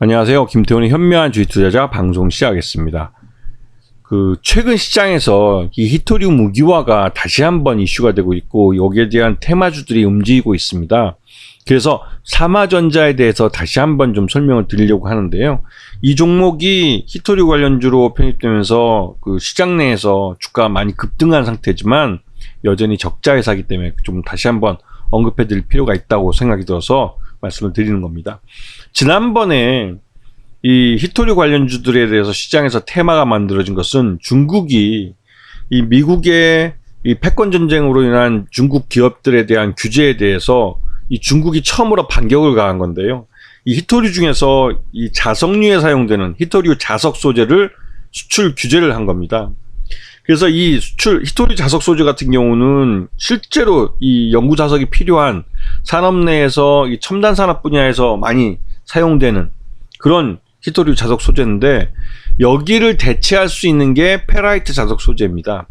안녕하세요. 김태훈의 현명한 주식 투자자 방송 시작하겠습니다. 최근 시장에서 이 히토류 무기화가 다시 한번 이슈가 되고 있고 여기에 대한 테마주들이 움직이고 있습니다. 그래서 삼화전자에 대해서 다시 한번 좀 설명을 드리려고 하는데요. 이 종목이 히토류 관련주로 편입되면서 시장 내에서 주가가 많이 급등한 상태지만 여전히 적자 회사이기 때문에 좀 다시 한번 언급해 드릴 필요가 있다고 생각이 들어서 말씀을 드리는 겁니다. 지난번에 이 히토류 관련주들에 대해서 시장에서 테마가 만들어진 것은 중국이 이 미국의 이 패권 전쟁으로 인한 중국 기업들에 대한 규제에 대해서 이 중국이 처음으로 반격을 가한 건데요. 이 히토류 중에서 이 자석류에 사용되는 히토류 자석 소재를 수출 규제를 한 겁니다. 그래서 이 히토류 자석 소재 같은 경우는 실제로 이 연구 자석이 필요한 산업 내에서 이 첨단 산업 분야에서 많이 사용되는 그런 히토류 자석 소재인데 여기를 대체할 수 있는 게 페라이트 자석 소재입니다.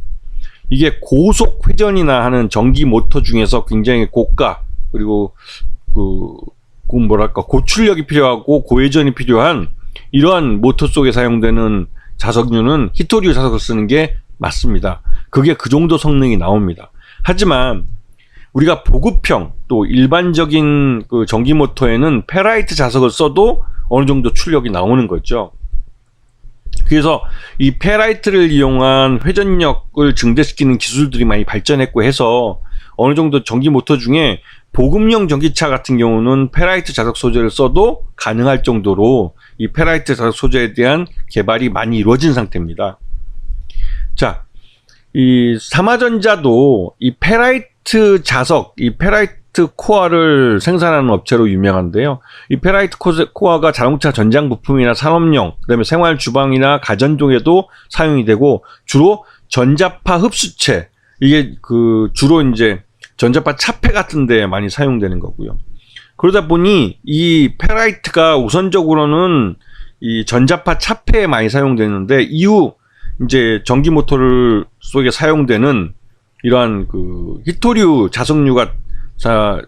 이게 고속 회전이나 하는 전기 모터 중에서 굉장히 고가 그리고 고출력이 필요하고 고회전이 필요한 이러한 모터 속에 사용되는 자석류는 히토류 자석을 쓰는 게 맞습니다. 그게 그 정도 성능이 나옵니다. 하지만 우리가 보급형 또 일반적인 전기 모터에는 페라이트 자석을 써도 어느 정도 출력이 나오는 거죠. 그래서 이 페라이트를 이용한 회전력을 증대시키는 기술들이 많이 발전했고 해서 어느 정도 전기 모터 중에 보급용 전기차 같은 경우는 페라이트 자석 소재를 써도 가능할 정도로 이 페라이트 자석 소재에 대한 개발이 많이 이루어진 상태입니다. 자, 이 삼화전자도 이 페라이트 자석, 이 페라이트 코어를 생산하는 업체로 유명한데요. 이 페라이트 코어가 자동차 전장 부품이나 산업용, 그다음에 생활 주방이나 가전종에도 사용이 되고 주로 전자파 흡수체, 이게 주로 이제 전자파 차폐 같은 데 많이 사용되는 거고요. 그러다 보니 이 페라이트가 우선적으로는 이 전자파 차폐에 많이 사용되는데 이후 이제 전기 모터를 속에 사용되는 이러한 히토류 자석류가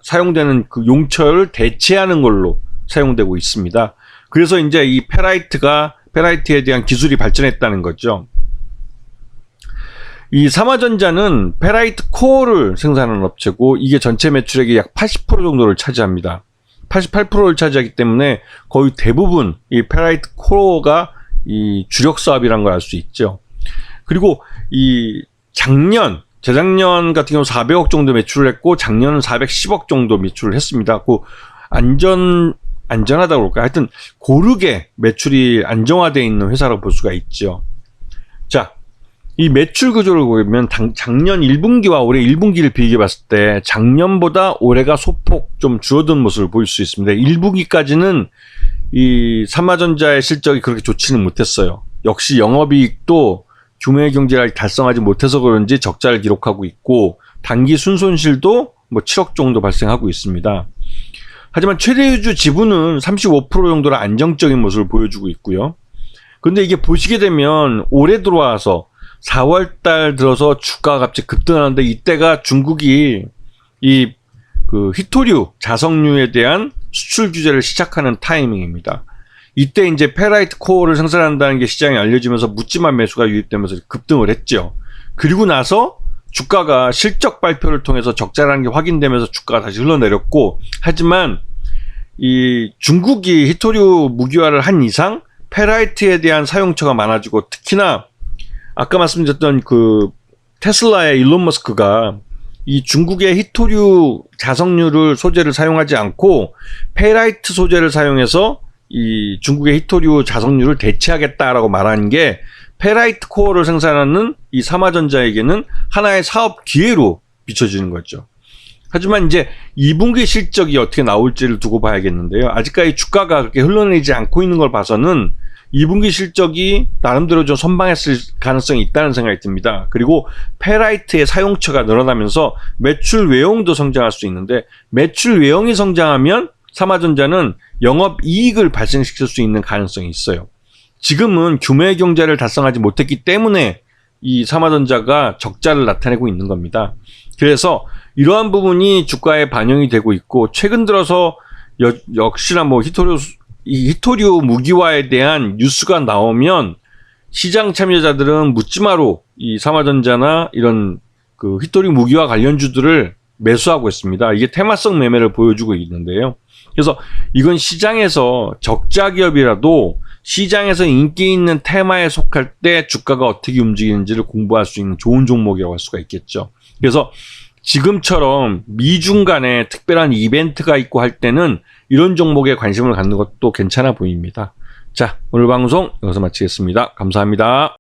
사용되는 용처를 대체하는 걸로 사용되고 있습니다. 그래서 이제 이 페라이트에 대한 기술이 발전했다는 거죠. 이 삼화전자는 페라이트 코어를 생산하는 업체고 이게 전체 매출액의 약 80% 정도를 차지합니다. 88%를 차지하기 때문에 거의 대부분 이 페라이트 코어가 이 주력 사업이라는 걸 알 수 있죠. 그리고 이 재작년 같은 경우 400억 정도 매출을 했고 작년은 410억 정도 매출을 했습니다. 안전하다고 그럴까요? 하여튼 고르게 매출이 안정화되어 있는 회사라고 볼 수가 있죠. 자, 이 매출 구조를 보면 작년 1분기와 올해 1분기를 비교해 봤을 때 작년보다 올해가 소폭 좀 줄어든 모습을 보일 수 있습니다. 1분기까지는 이 삼화전자의 실적이 그렇게 좋지는 못했어요. 역시 영업이익도 규모의 경제를 달성하지 못해서 그런지 적자를 기록하고 있고 단기 순손실도 7억 정도 발생하고 있습니다. 하지만 최대주주 지분은 35% 정도로 안정적인 모습을 보여주고 있고요. 그런데 이게 보시게 되면 올해 들어와서 4월달 들어서 주가가 갑자기 급등하는데 이때가 중국이 이 히토류 자석류에 대한 수출 규제를 시작하는 타이밍입니다. 이때 이제 페라이트 코어를 생산한다는 게 시장에 알려지면서 묻지마 매수가 유입되면서 급등을 했죠. 그리고 나서 주가가 실적 발표를 통해서 적자라는 게 확인되면서 주가가 다시 흘러내렸고, 하지만 이 중국이 히토류 무기화를 한 이상 페라이트에 대한 사용처가 많아지고, 특히나 아까 말씀드렸던 테슬라의 일론 머스크가 이 중국의 히토류 자석류를 소재를 사용하지 않고 페라이트 소재를 사용해서 이 중국의 히토류 자석류를 대체하겠다라고 말하는 게 페라이트 코어를 생산하는 이 삼화전자에게는 하나의 사업 기회로 비춰지는 거죠. 하지만 이제 2분기 실적이 어떻게 나올지를 두고 봐야겠는데요. 아직까지 주가가 그렇게 흘러내리지 않고 있는 걸 봐서는 2분기 실적이 나름대로 좀 선방했을 가능성이 있다는 생각이 듭니다. 그리고 페라이트의 사용처가 늘어나면서 매출 외형도 성장할 수 있는데, 매출 외형이 성장하면 삼화전자는 영업이익을 발생시킬 수 있는 가능성이 있어요. 지금은 규모의 경제를 달성하지 못했기 때문에 이 삼화전자가 적자를 나타내고 있는 겁니다. 그래서 이러한 부분이 주가에 반영이 되고 있고, 최근 들어서 역시나 히토류 이 히토류 무기화에 대한 뉴스가 나오면 시장 참여자들은 묻지마로 이 삼화전자나 이런 그 히토류 무기화 관련주들을 매수하고 있습니다. 이게 테마성 매매를 보여주고 있는데요. 그래서 이건 시장에서 적자 기업이라도 시장에서 인기 있는 테마에 속할 때 주가가 어떻게 움직이는지를 공부할 수 있는 좋은 종목이라고 할 수가 있겠죠. 그래서 지금처럼 미중 간에 특별한 이벤트가 있고 할 때는 이런 종목에 관심을 갖는 것도 괜찮아 보입니다. 자, 오늘 방송 여기서 마치겠습니다. 감사합니다.